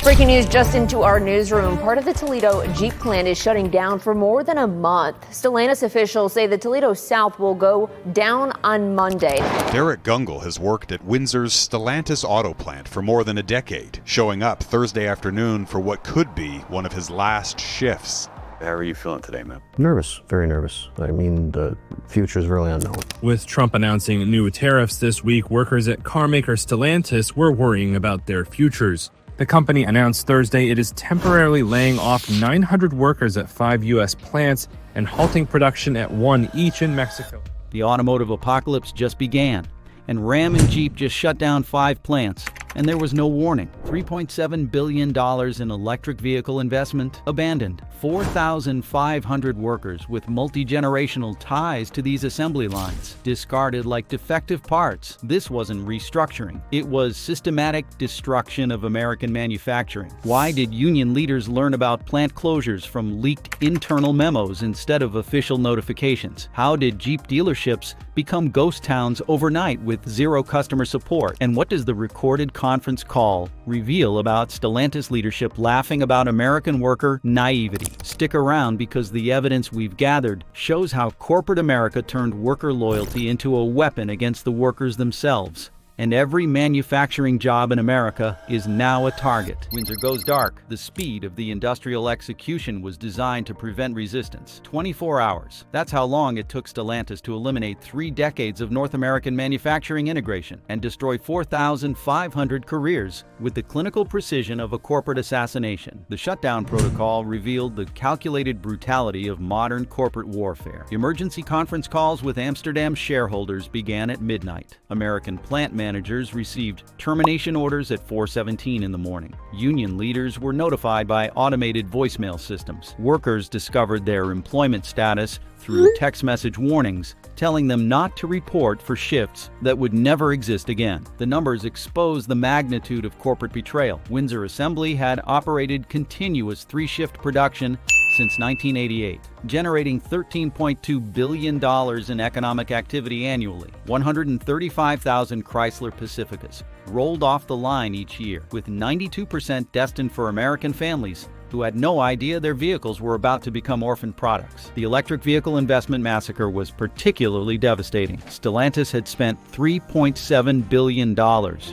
Breaking news just into our newsroom. Part of the Toledo Jeep plant is shutting down for more than a month. Stellantis officials say the Toledo South will go down on Monday. Derek Gungle has worked at Windsor's Stellantis auto plant for more than a decade, showing up Thursday afternoon for what could be one of his last shifts. How are you feeling today, man? Nervous, very nervous. I mean, the future is really unknown. With Trump announcing new tariffs this week, workers at carmaker Stellantis were worrying about their futures. The company announced Thursday it is temporarily laying off 900 workers at 5 U.S. plants and halting production at 1 each in Mexico. The automotive apocalypse just began, and Ram and Jeep just shut down 5 plants, and there was no warning. $3.7 billion in electric vehicle investment abandoned. 4,500 workers with multi-generational ties to these assembly lines discarded like defective parts. This wasn't restructuring. It was systematic destruction of American manufacturing. Why did union leaders learn about plant closures from leaked internal memos instead of official notifications? How did Jeep dealerships become ghost towns overnight with zero customer support? And what does the recorded conference call reveal about Stellantis leadership laughing about American worker naivety? Stick around, because the evidence we've gathered shows how corporate America turned worker loyalty into a weapon against the workers themselves. And every manufacturing job in America is now a target. Windsor goes dark. The speed of the industrial execution was designed to prevent resistance. 24 hours. That's how long it took Stellantis to eliminate 3 decades of North American manufacturing integration and destroy 4,500 careers with the clinical precision of a corporate assassination. The shutdown protocol revealed the calculated brutality of modern corporate warfare. Emergency conference calls with Amsterdam shareholders began at midnight. American plant managers received termination orders at 4:17 in the morning. Union leaders were notified by automated voicemail systems. Workers discovered their employment status through text message warnings, telling them not to report for shifts that would never exist again. The numbers expose the magnitude of corporate betrayal. Windsor Assembly had operated continuous 3-shift production since 1988, generating $13.2 billion in economic activity annually. 135,000 Chrysler Pacificas rolled off the line each year, with 92% destined for American families who had no idea their vehicles were about to become orphan products. The electric vehicle investment massacre was particularly devastating. Stellantis had spent $3.7 billion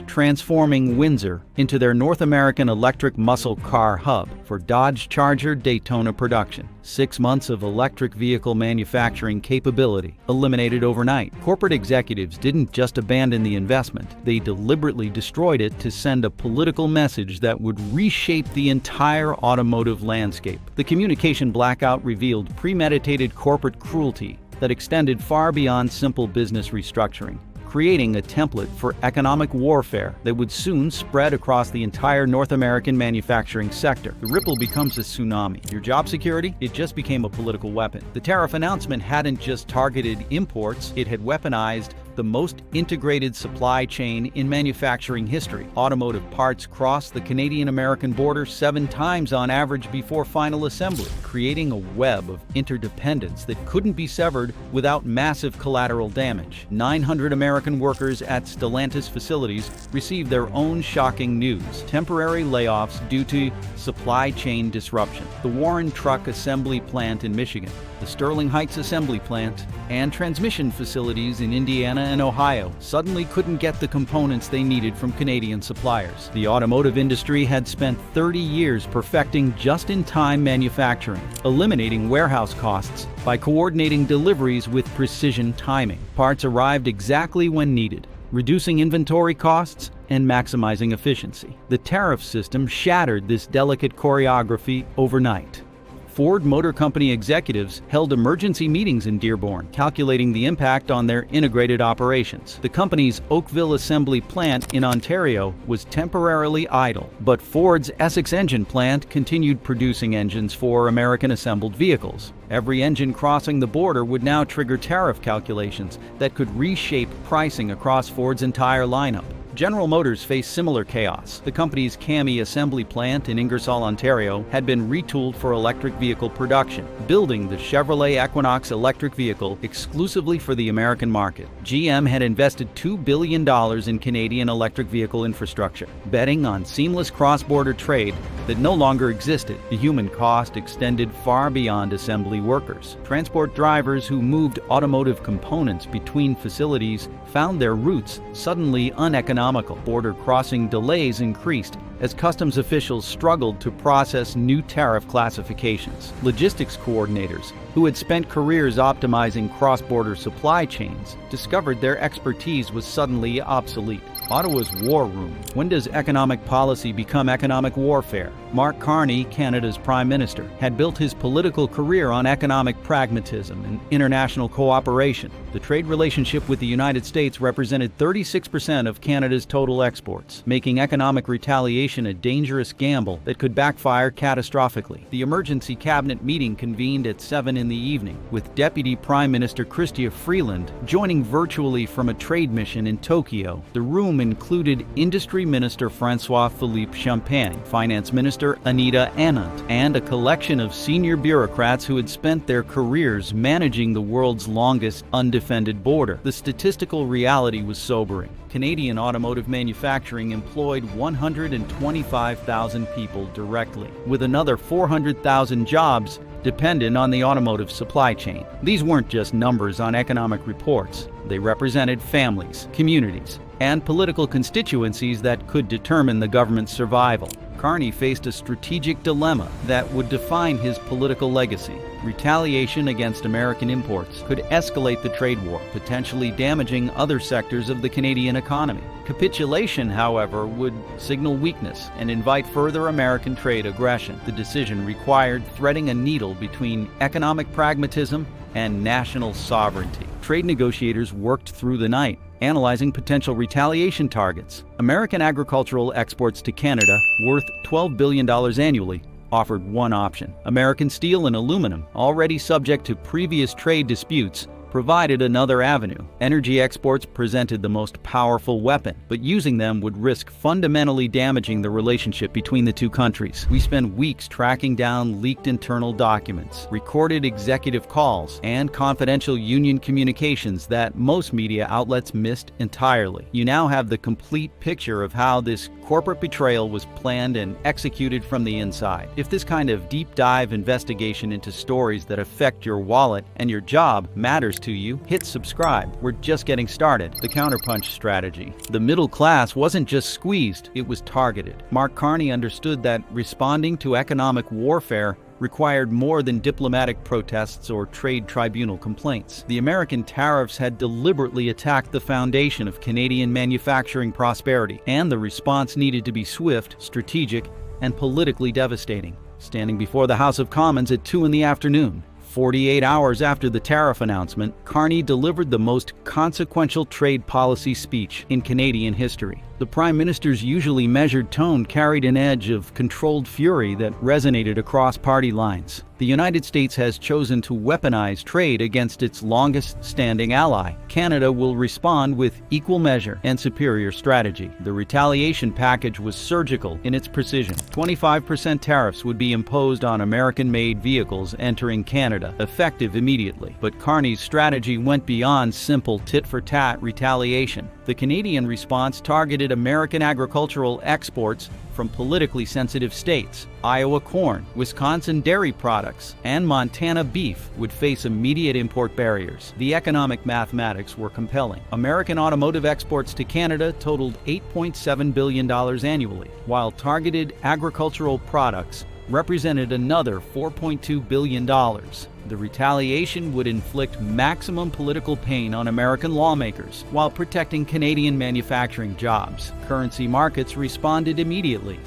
transforming Windsor into their North American electric muscle car hub for Dodge Charger Daytona production. 6 months of electric vehicle manufacturing capability eliminated overnight. Corporate executives didn't just abandon the investment, they deliberately destroyed it to send a political message that would reshape the entire automotive landscape. The communication blackout revealed premeditated corporate cruelty that extended far beyond simple business restructuring, creating a template for economic warfare that would soon spread across the entire North American manufacturing sector. The ripple becomes a tsunami. Your job security? It just became a political weapon. The tariff announcement hadn't just targeted imports, it had weaponized the most integrated supply chain in manufacturing history. Automotive parts crossed the Canadian-American border 7 times on average before final assembly, creating a web of interdependence that couldn't be severed without massive collateral damage. 900 American workers at Stellantis facilities received their own shocking news: temporary layoffs due to supply chain disruption. The Warren Truck Assembly Plant in Michigan, the Sterling Heights Assembly Plant, and transmission facilities in Indiana and Ohio suddenly couldn't get the components they needed from Canadian suppliers. The automotive industry had spent 30 years perfecting just-in-time manufacturing, eliminating warehouse costs by coordinating deliveries with precision timing. Parts arrived exactly when needed, reducing inventory costs and maximizing efficiency. The tariff system shattered this delicate choreography overnight. Ford Motor Company executives held emergency meetings in Dearborn, calculating the impact on their integrated operations. The company's Oakville assembly plant in Ontario was temporarily idle, but Ford's Essex engine plant continued producing engines for American assembled vehicles. Every engine crossing the border would now trigger tariff calculations that could reshape pricing across Ford's entire lineup. General Motors faced similar chaos. The company's CAMI assembly plant in Ingersoll, Ontario, had been retooled for electric vehicle production, building the Chevrolet Equinox electric vehicle exclusively for the American market. GM had invested $2 billion in Canadian electric vehicle infrastructure, betting on seamless cross-border trade that no longer existed. The human cost extended far beyond assembly workers. Transport drivers who moved automotive components between facilities found their routes suddenly uneconomical. Border crossing delays increased as customs officials struggled to process new tariff classifications. Logistics coordinators, who had spent careers optimizing cross-border supply chains, discovered their expertise was suddenly obsolete. Ottawa's War Room. When does economic policy become economic warfare? Mark Carney, Canada's Prime Minister, had built his political career on economic pragmatism and international cooperation. The trade relationship with the United States represented 36% of Canada's total exports, making economic retaliation a dangerous gamble that could backfire catastrophically. The emergency cabinet meeting convened at 7 in the evening, with Deputy Prime Minister Chrystia Freeland joining virtually from a trade mission in Tokyo. The room included Industry Minister François-Philippe Champagne, Finance Minister Anita Anand, and a collection of senior bureaucrats who had spent their careers managing the world's longest undefended border. The statistical reality was sobering. Canadian automotive manufacturing employed 125,000 people directly, with another 400,000 jobs dependent on the automotive supply chain. These weren't just numbers on economic reports. They represented families, communities, and political constituencies that could determine the government's survival. Carney faced a strategic dilemma that would define his political legacy. Retaliation against American imports could escalate the trade war, potentially damaging other sectors of the Canadian economy. Capitulation, however, would signal weakness and invite further American trade aggression. The decision required threading a needle between economic pragmatism and national sovereignty. Trade negotiators worked through the night, analyzing potential retaliation targets. American agricultural exports to Canada, worth $12 billion annually, offered one option. American steel and aluminum, already subject to previous trade disputes, provided another avenue. Energy exports presented the most powerful weapon, but using them would risk fundamentally damaging the relationship between the two countries. We spent weeks tracking down leaked internal documents, recorded executive calls, and confidential union communications that most media outlets missed entirely. You now have the complete picture of how this corporate betrayal was planned and executed from the inside. If this kind of deep dive investigation into stories that affect your wallet and your job matters to you, hit subscribe. We're just getting started. The Counterpunch Strategy. The middle class wasn't just squeezed, it was targeted. Mark Carney understood that responding to economic warfare required more than diplomatic protests or trade tribunal complaints. The American tariffs had deliberately attacked the foundation of Canadian manufacturing prosperity, and the response needed to be swift, strategic, and politically devastating. Standing before the House of Commons at 2 in the afternoon, 48 hours after the tariff announcement, Carney delivered the most consequential trade policy speech in Canadian history. The Prime Minister's usually measured tone carried an edge of controlled fury that resonated across party lines. The United States has chosen to weaponize trade against its longest-standing ally. Canada will respond with equal measure and superior strategy. The retaliation package was surgical in its precision. 25% tariffs would be imposed on American-made vehicles entering Canada, effective immediately. But Carney's strategy went beyond simple tit-for-tat retaliation. The Canadian response targeted American agricultural exports from politically sensitive states. Iowa corn, Wisconsin dairy products, and Montana beef would face immediate import barriers. The economic mathematics were compelling. American automotive exports to Canada totaled $8.7 billion annually, while targeted agricultural products represented another $4.2 billion. The retaliation would inflict maximum political pain on American lawmakers while protecting Canadian manufacturing jobs. Currency markets responded immediately.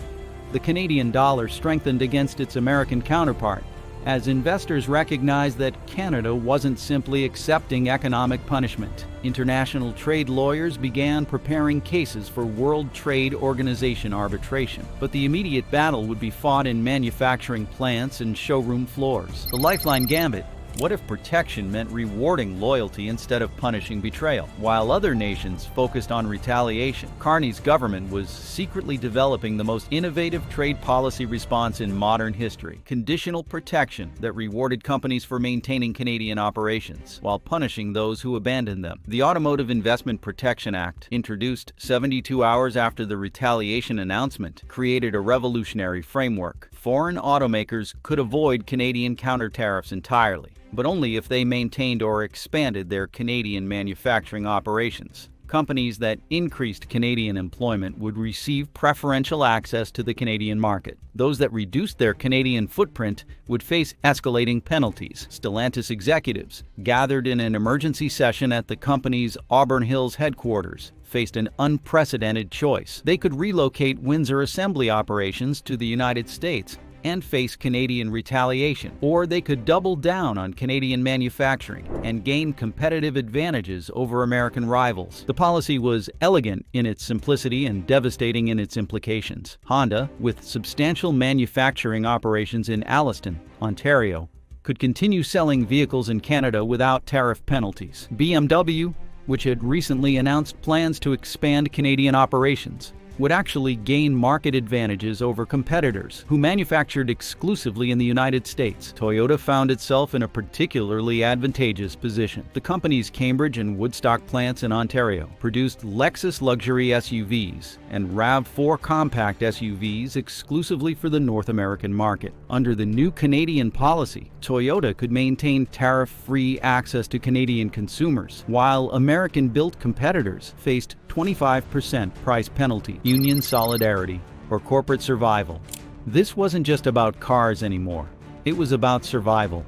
The Canadian dollar strengthened against its American counterpart, as investors recognized that Canada wasn't simply accepting economic punishment. International trade lawyers began preparing cases for World Trade Organization arbitration, but the immediate battle would be fought in manufacturing plants and showroom floors. The Lifeline Gambit, What if protection meant rewarding loyalty instead of punishing betrayal? While other nations focused on retaliation, Carney's government was secretly developing the most innovative trade policy response in modern history: conditional protection that rewarded companies for maintaining Canadian operations, while punishing those who abandoned them. The Automotive Investment Protection Act, introduced 72 hours after the retaliation announcement, created a revolutionary framework. Foreign automakers could avoid Canadian counter tariffs entirely, but only if they maintained or expanded their Canadian manufacturing operations. Companies that increased Canadian employment would receive preferential access to the Canadian market. Those that reduced their Canadian footprint would face escalating penalties. Stellantis executives, gathered in an emergency session at the company's Auburn Hills headquarters, faced an unprecedented choice. They could relocate Windsor assembly operations to the United States and face Canadian retaliation, or they could double down on Canadian manufacturing and gain competitive advantages over American rivals. The policy was elegant in its simplicity and devastating in its implications. Honda, with substantial manufacturing operations in Alliston, Ontario, could continue selling vehicles in Canada without tariff penalties. BMW, which had recently announced plans to expand Canadian operations, would actually gain market advantages over competitors who manufactured exclusively in the United States. Toyota found itself in a particularly advantageous position. The company's Cambridge and Woodstock plants in Ontario produced Lexus luxury SUVs and RAV4 compact SUVs exclusively for the North American market. Under the new Canadian policy, Toyota could maintain tariff-free access to Canadian consumers, while American-built competitors faced 25% price penalty, union solidarity, or corporate survival. This wasn't just about cars anymore. It was about survival.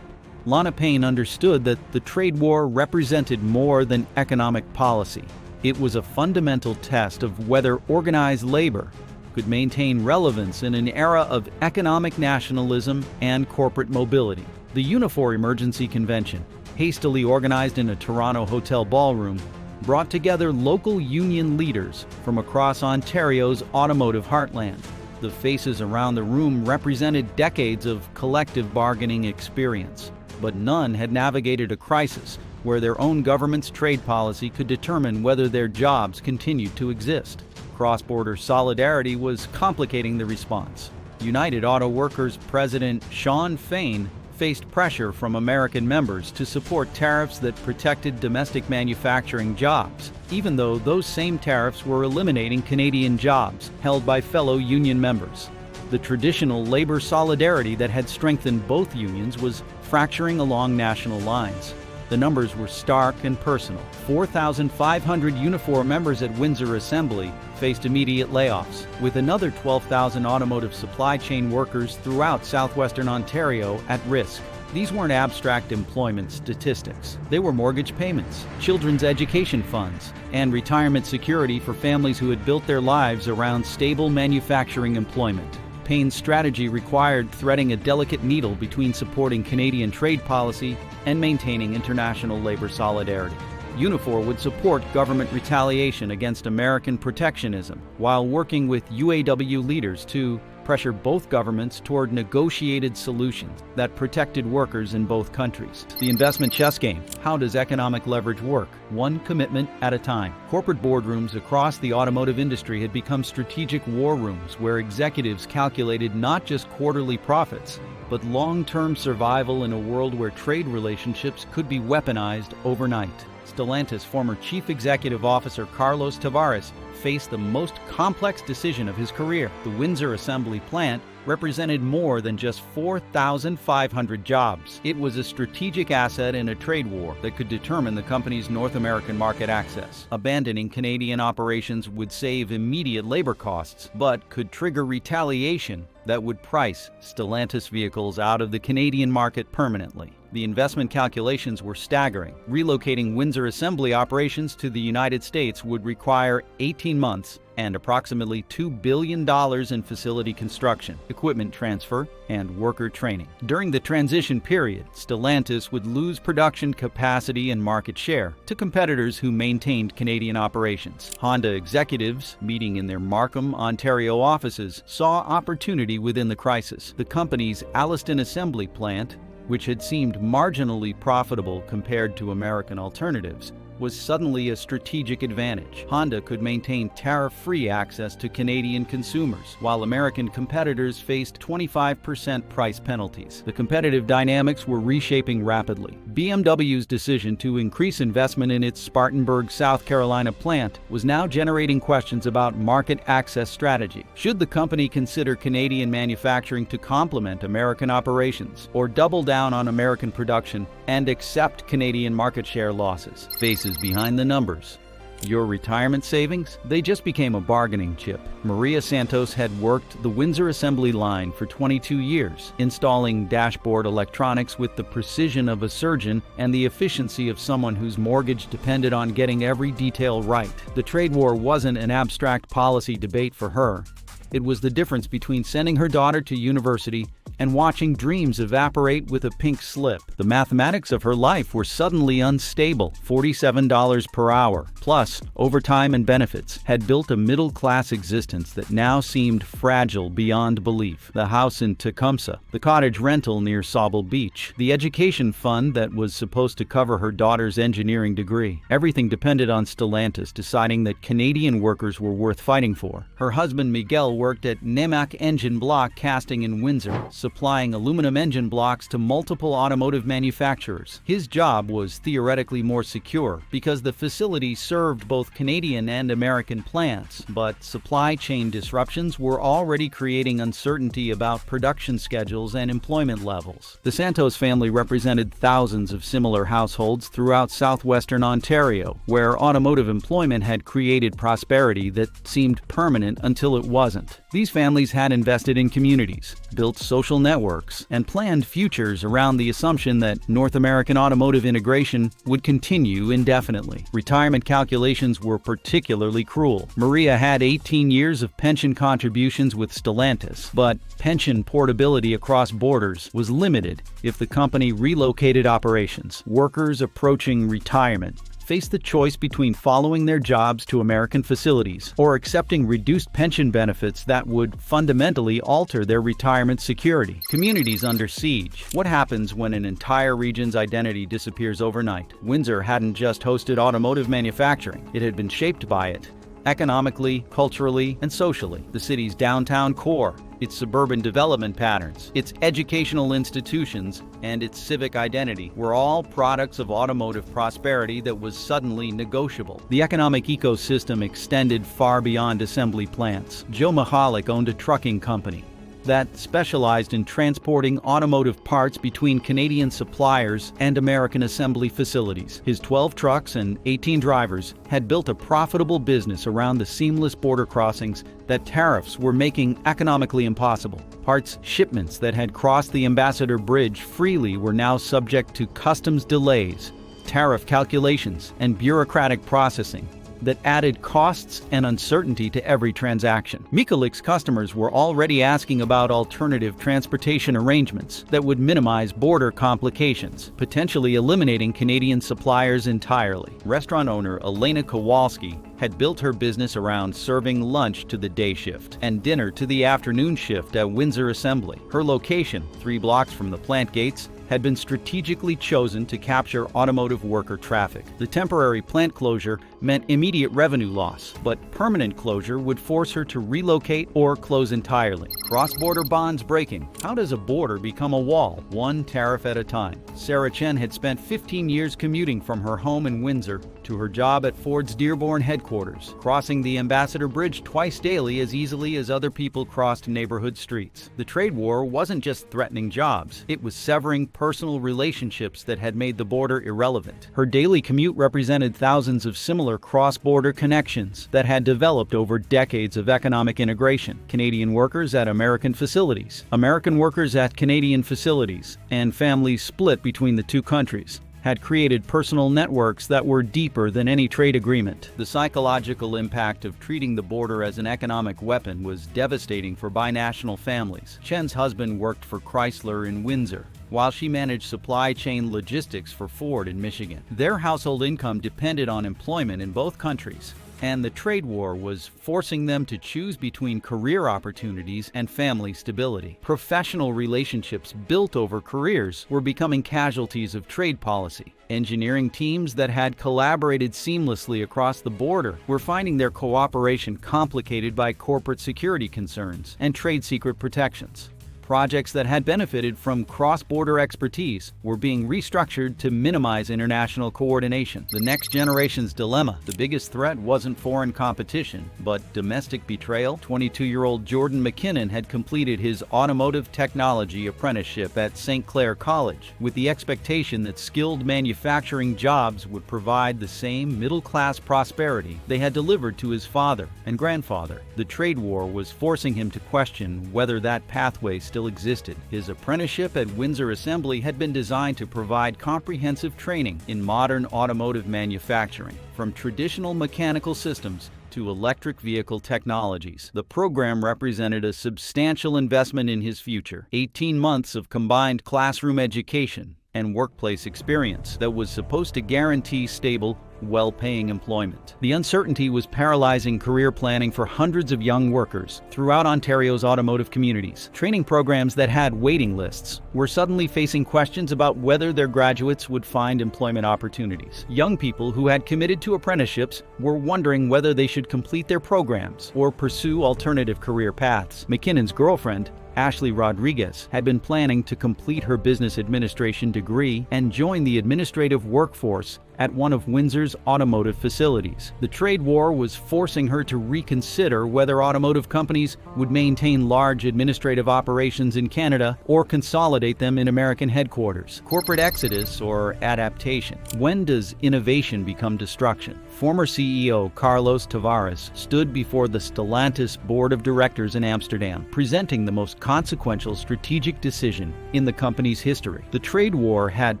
Lana Payne understood that the trade war represented more than economic policy. It was a fundamental test of whether organized labor could maintain relevance in an era of economic nationalism and corporate mobility. The Unifor Emergency Convention, hastily organized in a Toronto hotel ballroom, brought together local union leaders from across Ontario's automotive heartland. The faces around the room represented decades of collective bargaining experience, but none had navigated a crisis where their own government's trade policy could determine whether their jobs continued to exist. Cross-border solidarity was complicating the response. United Auto Workers President Shawn Fain faced pressure from American members to support tariffs that protected domestic manufacturing jobs, even though those same tariffs were eliminating Canadian jobs held by fellow union members. The traditional labor solidarity that had strengthened both unions was fracturing along national lines. The numbers were stark and personal. 4,500 Unifor members at Windsor Assembly faced immediate layoffs, with another 12,000 automotive supply chain workers throughout southwestern Ontario at risk. These weren't abstract employment statistics. They were mortgage payments, children's education funds, and retirement security for families who had built their lives around stable manufacturing employment. Payne's strategy required threading a delicate needle between supporting Canadian trade policy and maintaining international labor solidarity. Unifor would support government retaliation against American protectionism while working with UAW leaders to pressure both governments toward negotiated solutions that protected workers in both countries. The investment chess game. How does economic leverage work? One commitment at a time. Corporate boardrooms across the automotive industry had become strategic war rooms where executives calculated not just quarterly profits, but long-term survival in a world where trade relationships could be weaponized overnight. Stellantis former Chief Executive Officer Carlos Tavares faced the most complex decision of his career. The Windsor assembly plant represented more than just 4,500 jobs. It was a strategic asset in a trade war that could determine the company's North American market access. Abandoning Canadian operations would save immediate labor costs, but could trigger retaliation that would price Stellantis vehicles out of the Canadian market permanently. The investment calculations were staggering. Relocating Windsor assembly operations to the United States would require 18 months and approximately $2 billion in facility construction, equipment transfer, and worker training. During the transition period, Stellantis would lose production capacity and market share to competitors who maintained Canadian operations. Honda executives, meeting in their Markham, Ontario offices, saw opportunity within the crisis. The company's Alliston assembly plant which had seemed marginally profitable compared to American alternatives, was suddenly a strategic advantage. Honda could maintain tariff-free access to Canadian consumers, while American competitors faced 25% price penalties. The competitive dynamics were reshaping rapidly. BMW's decision to increase investment in its Spartanburg, South Carolina plant was now generating questions about market access strategy. Should the company consider Canadian manufacturing to complement American operations, or double down on American production and accept Canadian market share losses? Faces behind the numbers. Your retirement savings? They just became a bargaining chip. Maria Santos had worked the Windsor assembly line for 22 years, installing dashboard electronics with the precision of a surgeon and the efficiency of someone whose mortgage depended on getting every detail right. The trade war wasn't an abstract policy debate for her. It was the difference between sending her daughter to university and watching dreams evaporate with a pink slip. The mathematics of her life were suddenly unstable. $47 per hour, plus overtime and benefits, had built a middle-class existence that now seemed fragile beyond belief. The house in Tecumseh, the cottage rental near Sauble Beach, the education fund that was supposed to cover her daughter's engineering degree. Everything depended on Stellantis deciding that Canadian workers were worth fighting for. Her husband Miguel worked at Nemac Engine Block Casting in Windsor, supplying aluminum engine blocks to multiple automotive manufacturers. His job was theoretically more secure because the facility served both Canadian and American plants, but supply chain disruptions were already creating uncertainty about production schedules and employment levels. The Santos family represented thousands of similar households throughout southwestern Ontario, where automotive employment had created prosperity that seemed permanent until it wasn't. These families had invested in communities, built social networks, and planned futures around the assumption that North American automotive integration would continue indefinitely. Retirement calculations were particularly cruel. Maria had 18 years of pension contributions with Stellantis, but pension portability across borders was limited if the company relocated operations. Workers approaching retirement faced the choice between following their jobs to American facilities or accepting reduced pension benefits that would fundamentally alter their retirement security. Communities under siege. What happens when an entire region's identity disappears overnight? Windsor hadn't just hosted automotive manufacturing, it had been shaped by it. Economically, culturally, and socially. The city's downtown core, its suburban development patterns, its educational institutions, and its civic identity were all products of automotive prosperity that was suddenly negotiable. The economic ecosystem extended far beyond assembly plants. Joe Mihalik owned a trucking company that specialized in transporting automotive parts between Canadian suppliers and American assembly facilities. His 12 trucks and 18 drivers had built a profitable business around the seamless border crossings that tariffs were making economically impossible. Parts shipments that had crossed the Ambassador Bridge freely were now subject to customs delays, tariff calculations, and bureaucratic processing that added costs and uncertainty to every transaction. Mikulic's customers were already asking about alternative transportation arrangements that would minimize border complications, potentially eliminating Canadian suppliers entirely. Restaurant owner Elena Kowalski had built her business around serving lunch to the day shift and dinner to the afternoon shift at Windsor Assembly. Her location, 3 blocks from the plant gates, had been strategically chosen to capture automotive worker traffic. The temporary plant closure meant immediate revenue loss, but permanent closure would force her to relocate or close entirely. Cross-border bonds breaking. How does a border become a wall, one tariff at a time? Sarah Chen had spent 15 years commuting from her home in Windsor to her job at Ford's Dearborn headquarters, crossing the Ambassador Bridge twice daily as easily as other people crossed neighborhood streets. The trade war wasn't just threatening jobs, it was severing personal relationships that had made the border irrelevant. Her daily commute represented thousands of similar cross-border connections that had developed over decades of economic integration. Canadian workers at American facilities, American workers at Canadian facilities, and families split between the two countries had created personal networks that were deeper than any trade agreement. The psychological impact of treating the border as an economic weapon was devastating for binational families. Chen's husband worked for Chrysler in Windsor, while she managed supply chain logistics for Ford in Michigan. Their household income depended on employment in both countries, and the trade war was forcing them to choose between career opportunities and family stability. Professional relationships built over careers were becoming casualties of trade policy. Engineering teams that had collaborated seamlessly across the border were finding their cooperation complicated by corporate security concerns and trade secret protections. Projects that had benefited from cross-border expertise were being restructured to minimize international coordination. The next generation's dilemma: the biggest threat wasn't foreign competition, but domestic betrayal. 22-year-old Jordan McKinnon had completed his automotive technology apprenticeship at St. Clair College, with the expectation that skilled manufacturing jobs would provide the same middle-class prosperity they had delivered to his father and grandfather. The trade war was forcing him to question whether that pathway still existed. His apprenticeship at Windsor Assembly had been designed to provide comprehensive training in modern automotive manufacturing, from traditional mechanical systems to electric vehicle technologies. The program represented a substantial investment in his future: 18 months of combined classroom education and workplace experience that was supposed to guarantee stable, well-paying employment. The uncertainty was paralyzing career planning for hundreds of young workers throughout Ontario's automotive communities. Training programs that had waiting lists were suddenly facing questions about whether their graduates would find employment opportunities. Young people who had committed to apprenticeships were wondering whether they should complete their programs or pursue alternative career paths. McKinnon's girlfriend, Ashley Rodriguez, had been planning to complete her business administration degree and join the administrative workforce at one of Windsor's automotive facilities. The trade war was forcing her to reconsider whether automotive companies would maintain large administrative operations in Canada or consolidate them in American headquarters. Corporate exodus or adaptation. When does innovation become destruction? Former CEO Carlos Tavares stood before the Stellantis board of directors in Amsterdam, presenting the most consequential strategic decision in the company's history. The trade war had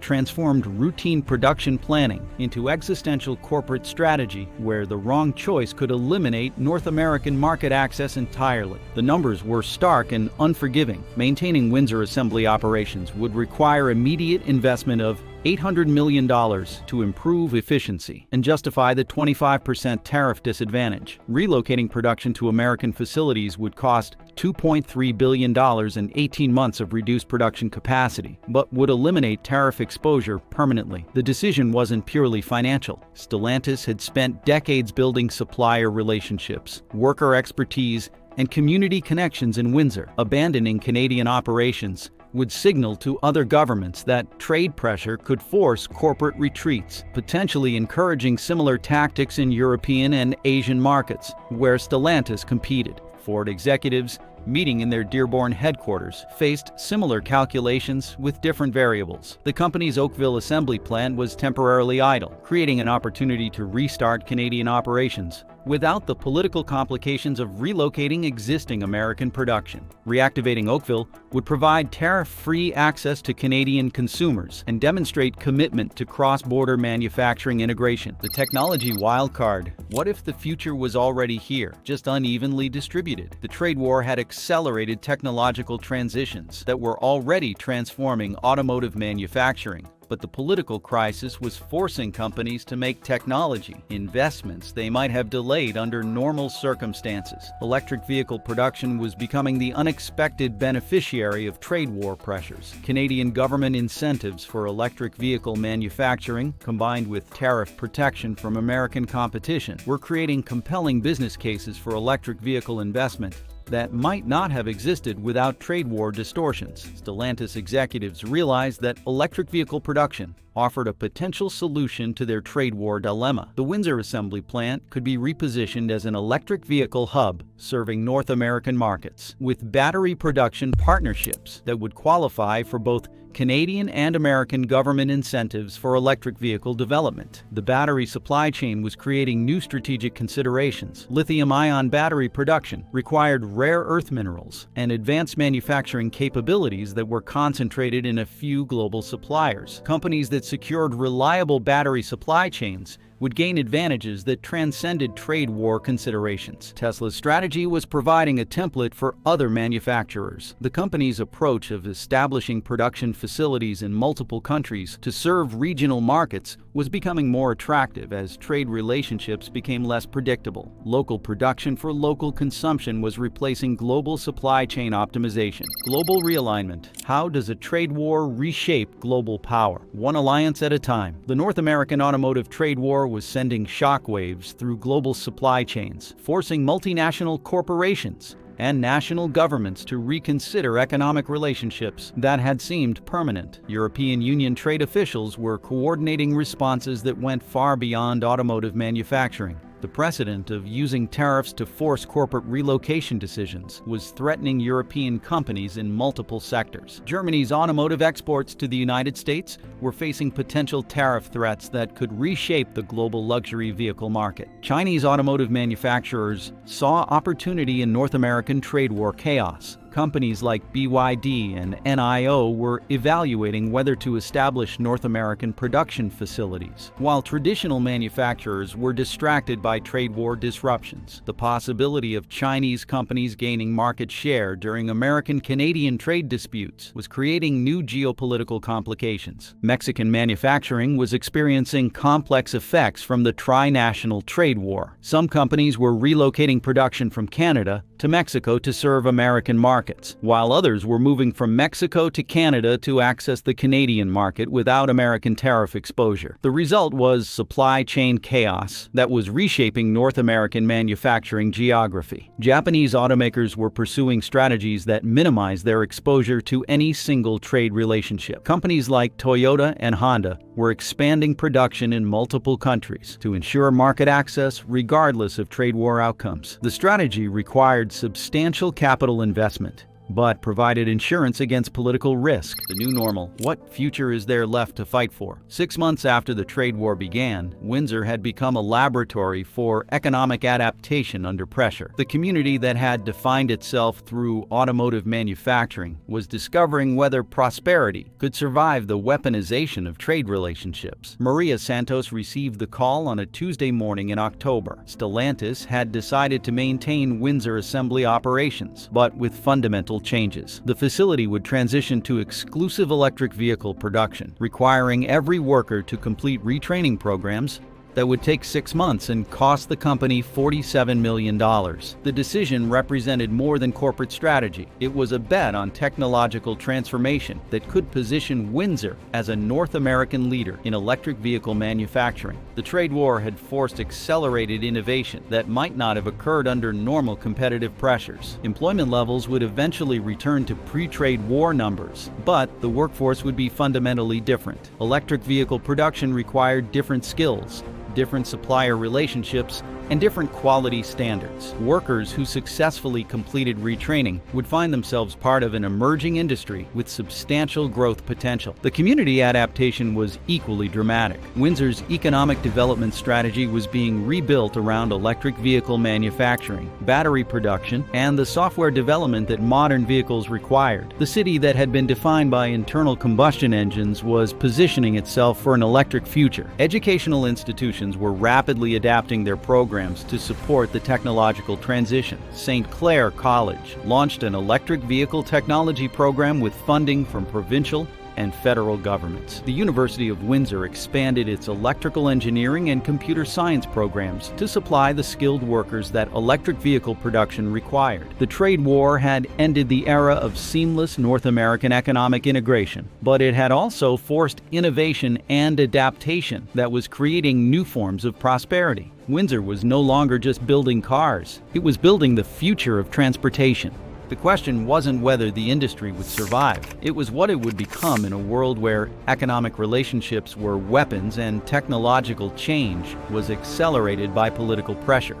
transformed routine production planning into existential corporate strategy, where the wrong choice could eliminate North American market access entirely. The numbers were stark and unforgiving. Maintaining Windsor Assembly operations would require immediate investment of $800 million to improve efficiency and justify the 25% tariff disadvantage. Relocating production to American facilities would cost $2.3 billion and 18 months of reduced production capacity, but would eliminate tariff exposure permanently. The decision wasn't purely financial. Stellantis had spent decades building supplier relationships, worker expertise, and community connections in Windsor. Abandoning Canadian operations would signal to other governments that trade pressure could force corporate retreats, potentially encouraging similar tactics in European and Asian markets, where Stellantis competed. Ford executives, meeting in their Dearborn headquarters, faced similar calculations with different variables. The company's Oakville assembly plant was temporarily idle, creating an opportunity to restart Canadian operations without the political complications of relocating existing American production. Reactivating Oakville would provide tariff-free access to Canadian consumers and demonstrate commitment to cross-border manufacturing integration. The technology wildcard. What if the future was already here, just unevenly distributed? The trade war had accelerated technological transitions that were already transforming automotive manufacturing. But the political crisis was forcing companies to make technology investments they might have delayed under normal circumstances. Electric vehicle production was becoming the unexpected beneficiary of trade war pressures. Canadian government incentives for electric vehicle manufacturing, combined with tariff protection from American competition, were creating compelling business cases for electric vehicle investment that might not have existed without trade war distortions. Stellantis executives realized that electric vehicle production offered a potential solution to their trade war dilemma. The Windsor assembly plant could be repositioned as an electric vehicle hub serving North American markets, with battery production partnerships that would qualify for both Canadian and American government incentives for electric vehicle development. The battery supply chain was creating new strategic considerations. Lithium-ion battery production required rare earth minerals and advanced manufacturing capabilities that were concentrated in a few global suppliers. Companies that secured reliable battery supply chains would gain advantages that transcended trade war considerations. Tesla's strategy was providing a template for other manufacturers. The company's approach of establishing production facilities in multiple countries to serve regional markets was becoming more attractive as trade relationships became less predictable. Local production for local consumption was replacing global supply chain optimization. Global realignment. How does a trade war reshape global power? One alliance at a time. The North American automotive trade war was sending shockwaves through global supply chains, forcing multinational corporations and national governments to reconsider economic relationships that had seemed permanent. European Union trade officials were coordinating responses that went far beyond automotive manufacturing. The precedent of using tariffs to force corporate relocation decisions was threatening European companies in multiple sectors. Germany's automotive exports to the United States were facing potential tariff threats that could reshape the global luxury vehicle market. Chinese automotive manufacturers saw opportunity in North American trade war chaos. Companies like BYD and NIO were evaluating whether to establish North American production facilities, while traditional manufacturers were distracted by trade war disruptions. The possibility of Chinese companies gaining market share during American-Canadian trade disputes was creating new geopolitical complications. Mexican manufacturing was experiencing complex effects from the tri-national trade war. Some companies were relocating production from Canada to Mexico to serve American markets, while others were moving from Mexico to Canada to access the Canadian market without American tariff exposure. The result was supply chain chaos that was reshaping North American manufacturing geography. Japanese automakers were pursuing strategies that minimized their exposure to any single trade relationship. Companies like Toyota and Honda were expanding production in multiple countries to ensure market access regardless of trade war outcomes. The strategy required substantial capital investment, but provided insurance against political risk. The new normal. What future is there left to fight for? 6 months after the trade war began, Windsor had become a laboratory for economic adaptation under pressure. The community that had defined itself through automotive manufacturing was discovering whether prosperity could survive the weaponization of trade relationships. Maria Santos received the call on a Tuesday morning in October. Stellantis had decided to maintain Windsor assembly operations, but with fundamental changes. The facility would transition to exclusive electric vehicle production, requiring every worker to complete retraining programs that would take 6 months and cost the company $47 million. The decision represented more than corporate strategy. It was a bet on technological transformation that could position Windsor as a North American leader in electric vehicle manufacturing. The trade war had forced accelerated innovation that might not have occurred under normal competitive pressures. Employment levels would eventually return to pre-trade war numbers, but the workforce would be fundamentally different. Electric vehicle production required different skills, different supplier relationships, and different quality standards. Workers who successfully completed retraining would find themselves part of an emerging industry with substantial growth potential. The community adaptation was equally dramatic. Windsor's economic development strategy was being rebuilt around electric vehicle manufacturing, battery production, and the software development that modern vehicles required. The city that had been defined by internal combustion engines was positioning itself for an electric future. Educational institutions were rapidly adapting their programs to support the technological transition. St. Clair College launched an electric vehicle technology program with funding from provincial and federal governments. The University of Windsor expanded its electrical engineering and computer science programs to supply the skilled workers that electric vehicle production required. The trade war had ended the era of seamless North American economic integration, but it had also forced innovation and adaptation that was creating new forms of prosperity. Windsor was no longer just building cars, it was building the future of transportation. The question wasn't whether the industry would survive, it was what it would become in a world where economic relationships were weapons and technological change was accelerated by political pressure.